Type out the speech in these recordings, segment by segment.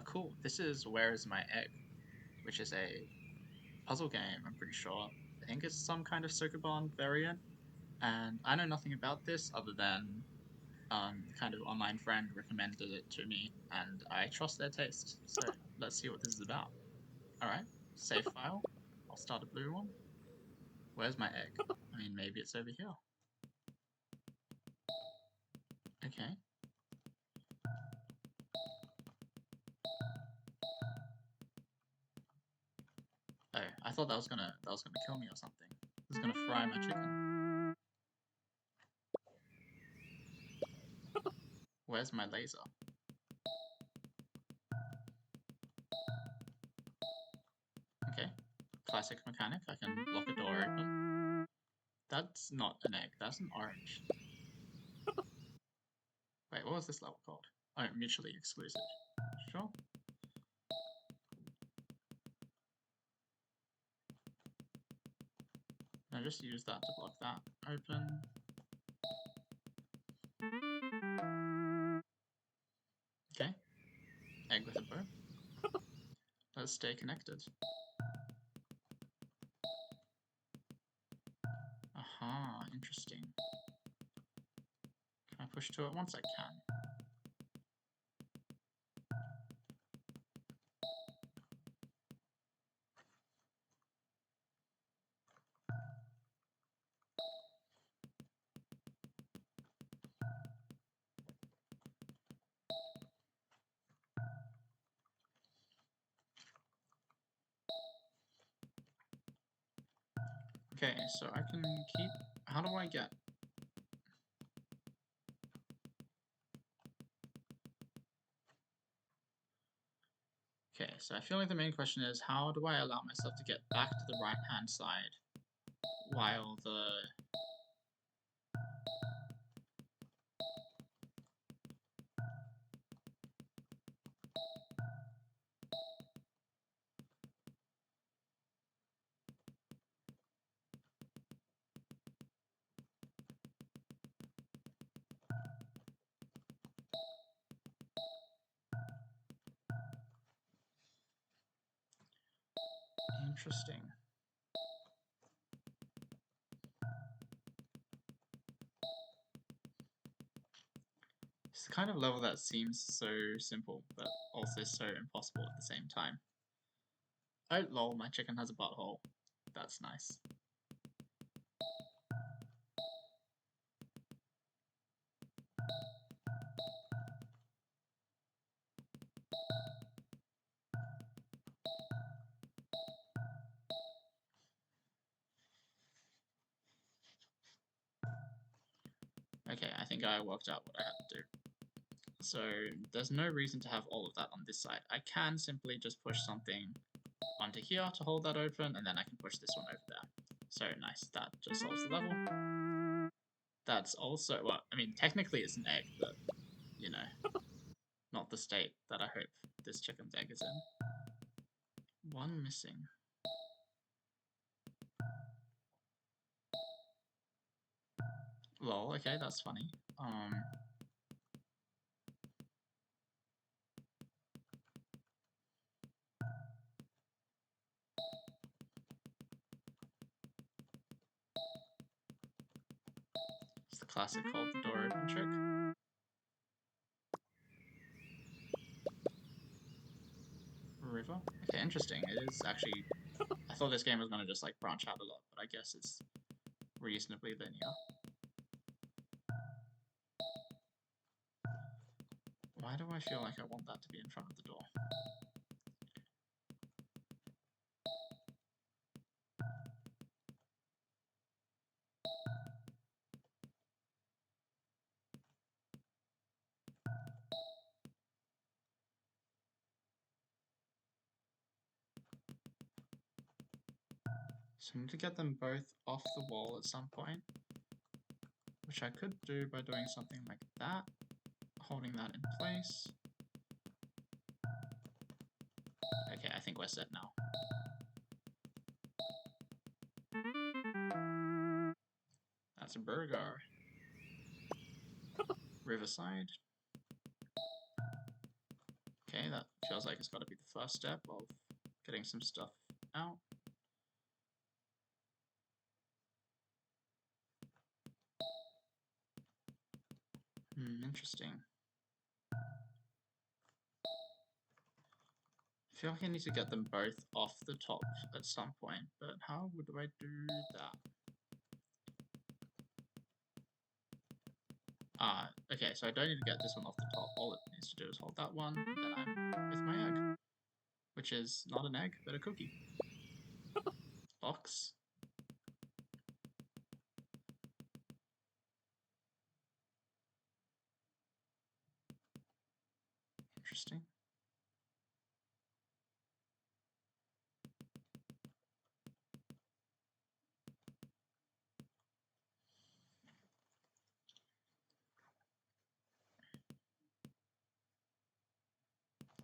Cool. This is Where Is My Egg, which is a puzzle game, I'm pretty sure. I think it's some kind of sokoban variant, and I know nothing about this other than kind of online friend recommended it to me, and I trust their taste. So let's see what this is about. Alright, save file. I'll start a blue one. Where's my egg? I mean, maybe it's over here. Okay. Oh, I thought that was gonna kill me or something. It was gonna fry my chicken. Where's my laser? Okay. Classic mechanic, I can block a door open. That's not an egg, that's an orange. Wait, what was this level called? Oh, mutually exclusive. Sure. I just use that to block that open. Okay. Egg with a bow. Let's stay connected. Aha, interesting. Can I push to it once I can? Okay, so I can keep... How do I get... Okay, so I feel like the main question is, how do I allow myself to get back to the right-hand side while the... Interesting. It's the kind of level that seems so simple, but also so impossible at the same time. Oh, lol, my chicken has a butthole. That's nice. Okay, I think I worked out what I had to do. So there's no reason to have all of that on this side. I can simply just push something onto here to hold that open, and then I can push this one over there. So nice, that just solves the level. That's also, well, I mean, technically it's an egg, but, you know, not the state that I hope this chicken's egg is in. One missing. Lol, okay, that's funny. It's the classic hold the door open trick. River? Okay, interesting. It is actually... I thought this game was going to just, like, branch out a lot, but I guess it's reasonably linear. Why do I feel like I want that to be in front of the door? So I need to get them both off the wall at some point, which I could do by doing something like that, holding that in place. Okay, I think we're set now. That's a burger. Riverside. Okay, that feels like it's got to be the first step of getting some stuff out. Interesting. I feel like I need to get them both off the top at some point, but how would I do that? Okay, so I don't need to get this one off the top. All it needs to do is hold that one, and then I'm with my egg. Which is not an egg, but a cookie. Box. Interesting.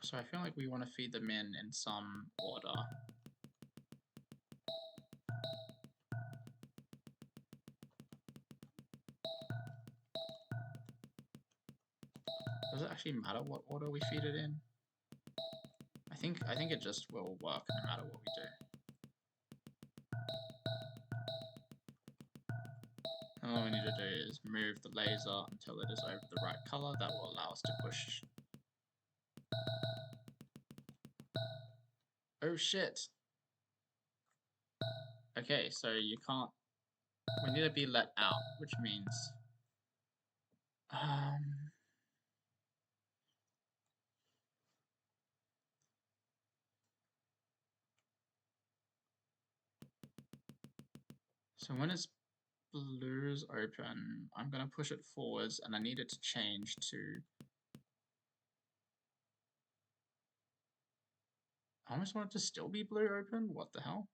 So I feel like we want to feed them in some order. Does it actually matter what order we feed it in? I think it just will work no matter what we do. And all we need to do is move the laser until it is over the right color. That will allow us to push. Oh shit! Okay, so you can't... We need to be let out, which means... So when it's blue's open, I'm going to push it forwards, and I need it to change to... I almost want it to still be blue open? What the hell?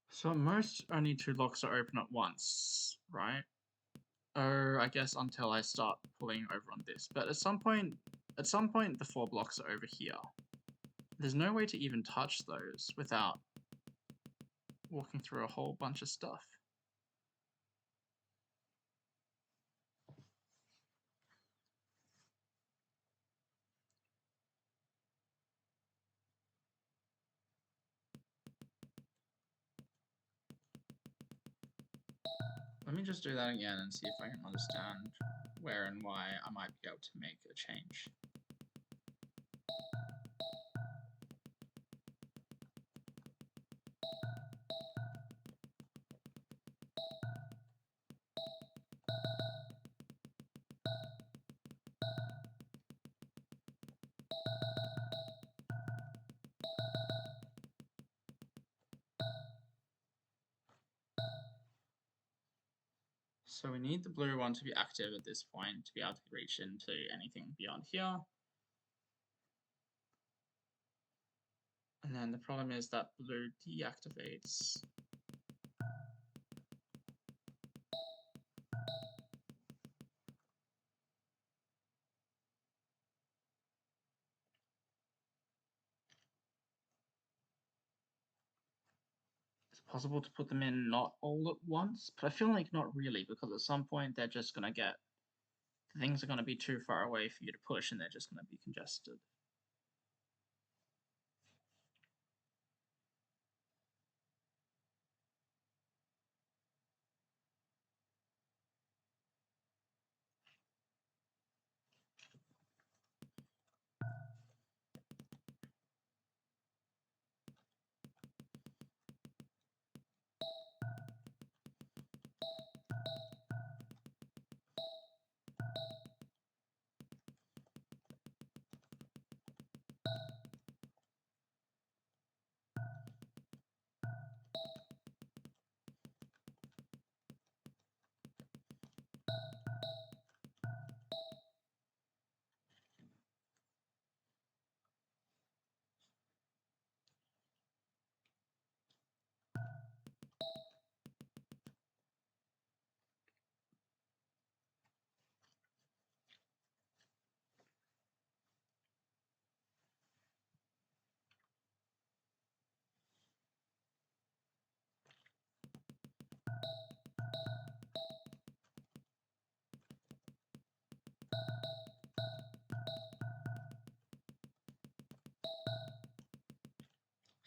So at most, only 2 locks are open at once, right? Oh, I guess until I start pulling over on this. But at some point, the 4 blocks are over here. There's no way to even touch those without walking through a whole bunch of stuff. Let me just do that again and see if I can understand where and why I might be able to make a change. So we need the blue one to be active at this point to be able to reach into anything beyond here. And then the problem is that blue deactivates. It's possible to put them in not all at once, but I feel like not really, because at some point they're just going to get... Things are going to be too far away for you to push, and they're just going to be congested.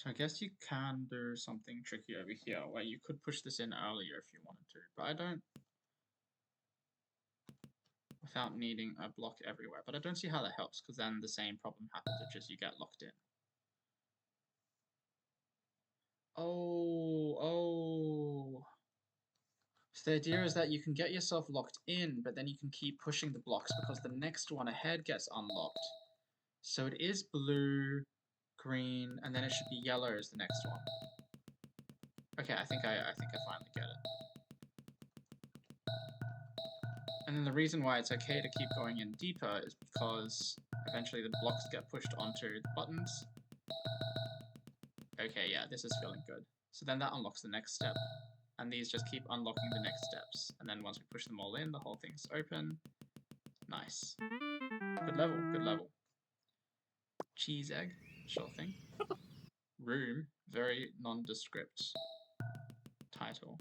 So I guess you can do something tricky over here, where you could push this in earlier if you wanted to, but I don't, without needing a block everywhere. But I don't see how that helps, because then the same problem happens, which is you get locked in. Oh. So the idea is that you can get yourself locked in, but then you can keep pushing the blocks because the next one ahead gets unlocked. So it is blue, green, and then it should be yellow as the next one. Okay, I think I finally get it. And then the reason why it's okay to keep going in deeper is because eventually the blocks get pushed onto the buttons. Okay, yeah, this is feeling good. So then that unlocks the next step. And these just keep unlocking the next steps. And then once we push them all in, the whole thing's open. Nice. Good level, good level. Cheese egg, sure thing. Room, very nondescript title.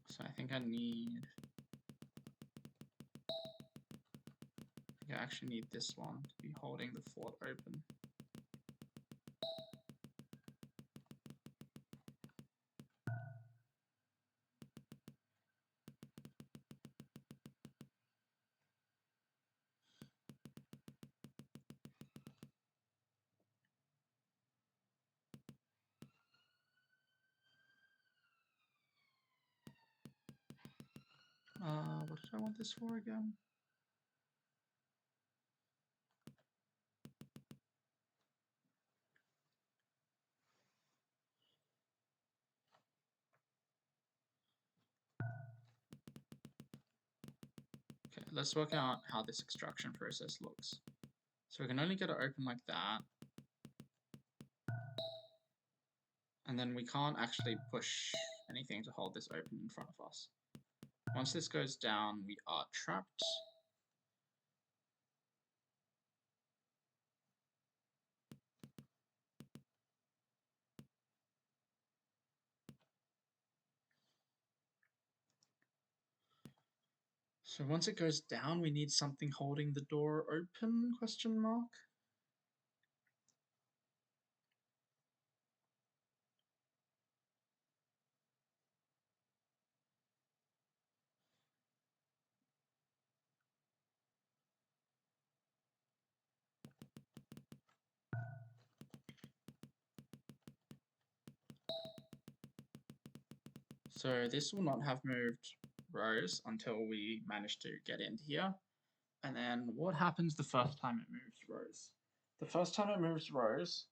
So I think I actually need this one to be holding the fort open. What did I want this for again? Okay, let's work out how this extraction process looks. So we can only get it open like that. And then we can't actually push anything to hold this open in front of us. Once this goes down, we are trapped. So once it goes down, we need something holding the door open, question mark? So this will not have moved rows until we manage to get in here. And then what happens the first time it moves rows? The first time it moves rows,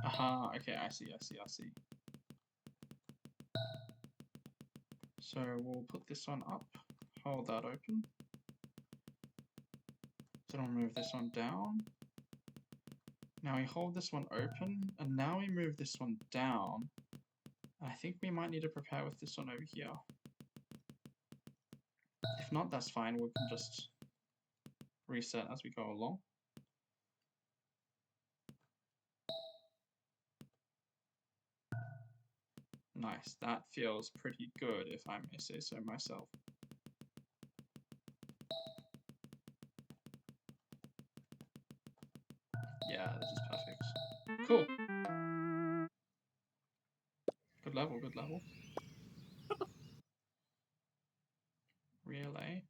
aha, okay, I see. So we'll put this one up, hold that open. Then we'll move this one down. Now we hold this one open, and now we move this one down. I think we might need to prepare with this one over here. If not, that's fine, we can just reset as we go along. Nice, that feels pretty good if I may say so myself. Yeah, this is perfect. Cool. Good level, good level. Relay.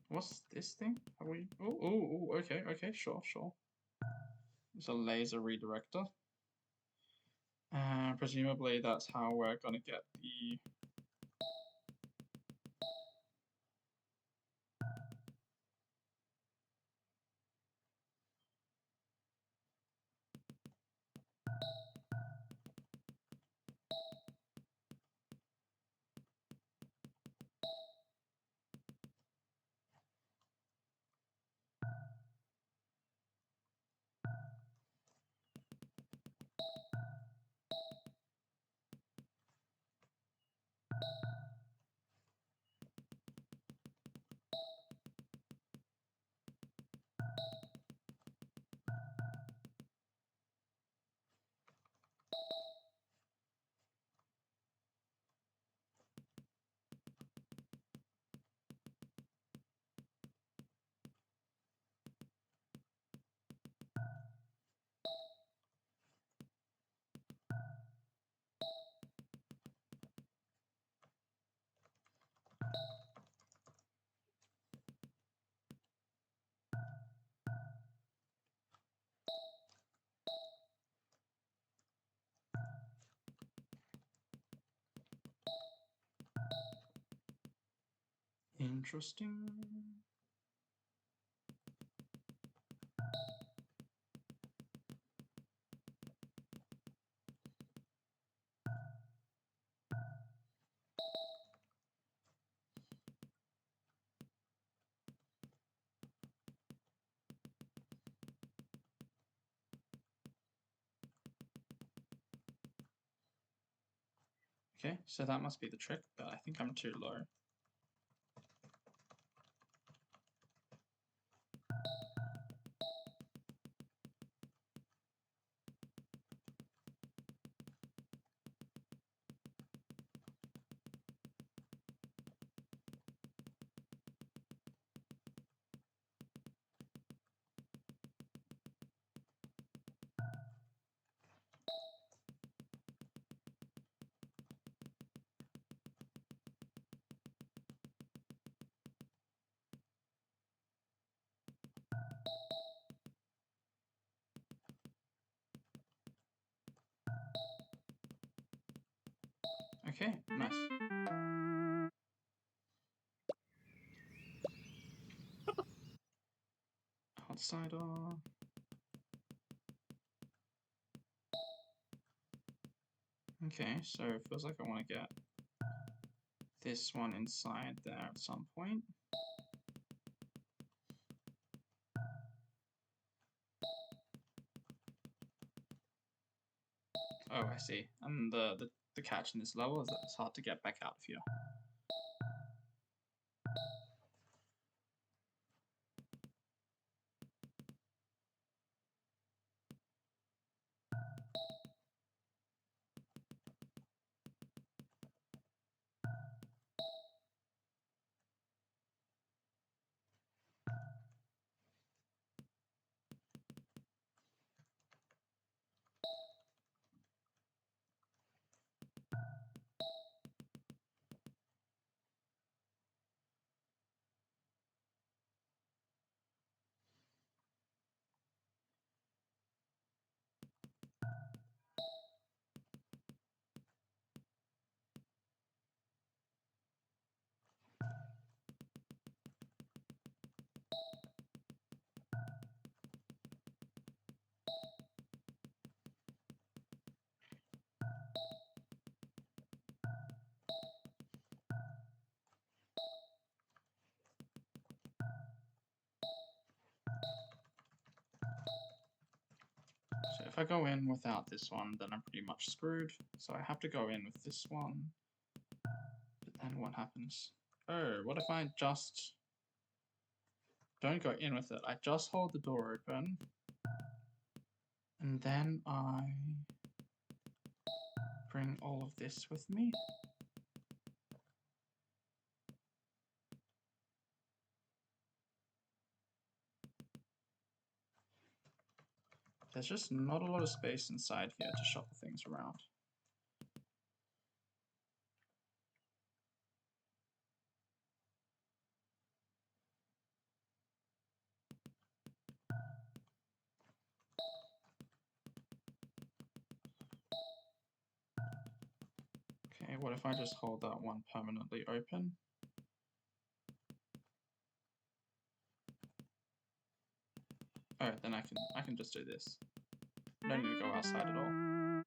What's this thing? Are we... Oh, okay, sure. It's a laser redirector. Presumably that's how we're gonna get the... Interesting. Okay, so that must be the trick, but I think I'm too low. Okay, nice. Outsider. Okay, so it feels like I want to get this one inside there at some point. Oh, I see. And the catch in this level is that it's hard to get back out of here. So if I go in without this one, then I'm pretty much screwed. So I have to go in with this one. But then what happens? Oh, what if I just don't go in with it? I just hold the door open. And then I bring all of this with me. There's just not a lot of space inside here to shuffle things around. Okay, what if I just hold that one permanently open? Oh, then I can just do this. I don't need to go outside at all.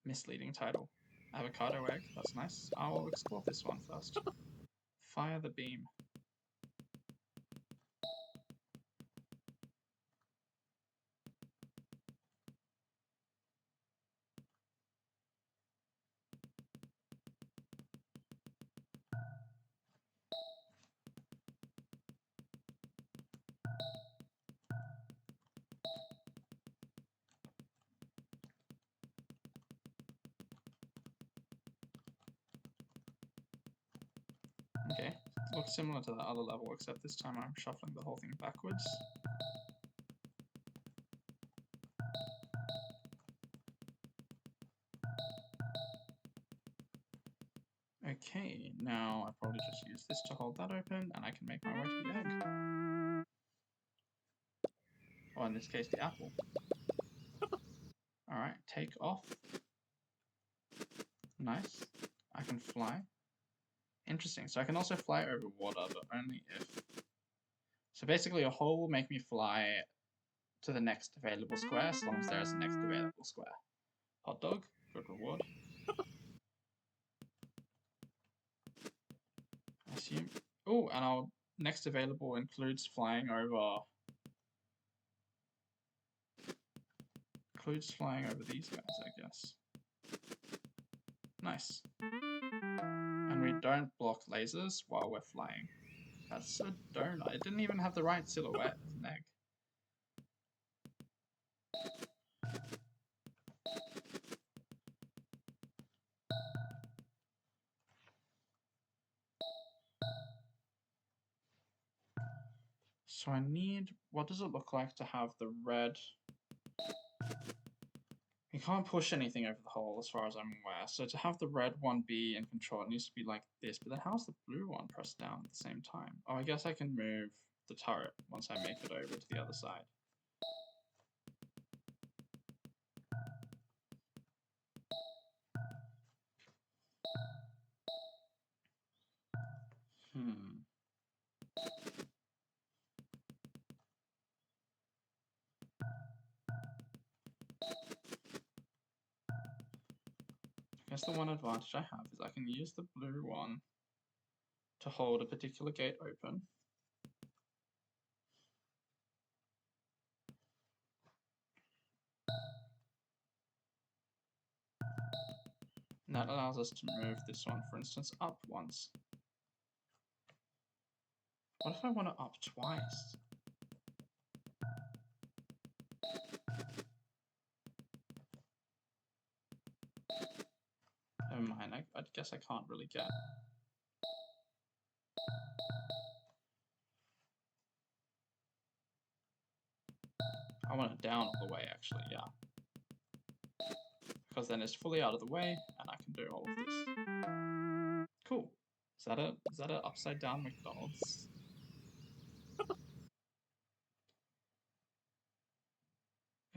Misleading title. Avocado egg, that's nice. I'll explore this one first. Fire the beam. Okay, looks similar to the other level, except this time I'm shuffling the whole thing backwards. Okay, now I probably just use this to hold that open, and I can make my way to the egg. Or in this case, the apple. Alright, take off. Nice. I can fly. Interesting. So I can also fly over water, but only if... So basically a hole will make me fly to the next available square as long as there is a next available square. Hot dog, good reward. I assume. Oh, and our next available includes flying over... Includes flying over these guys, I guess. Nice. And we don't block lasers while we're flying. That's a donut. It didn't even have the right silhouette as an egg. So I need... What does it look like to have the red... You can't push anything over the hole as far as I'm aware. So to have the red one be in control, it needs to be like this. But then how's the blue one pressed down at the same time? Oh, I guess I can move the turret once I make it over to the other side. I guess the one advantage I have is I can use the blue one to hold a particular gate open. And that allows us to move this one, for instance, up once. What if I want it up twice? Never mind, I guess I can't really get... I want it down all the way, actually, yeah. Because then it's fully out of the way, and I can do all of this. Cool. Is that a upside down McDonald's?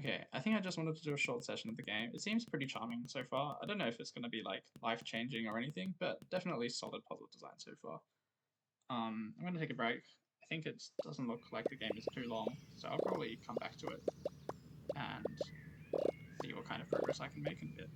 Okay, I think I just wanted to do a short session of the game. It seems pretty charming so far. I don't know if it's going to be like life-changing or anything, but definitely solid puzzle design so far. I'm going to take a break. I think it doesn't look like the game is too long, so I'll probably come back to it and see what kind of progress I can make in a bit.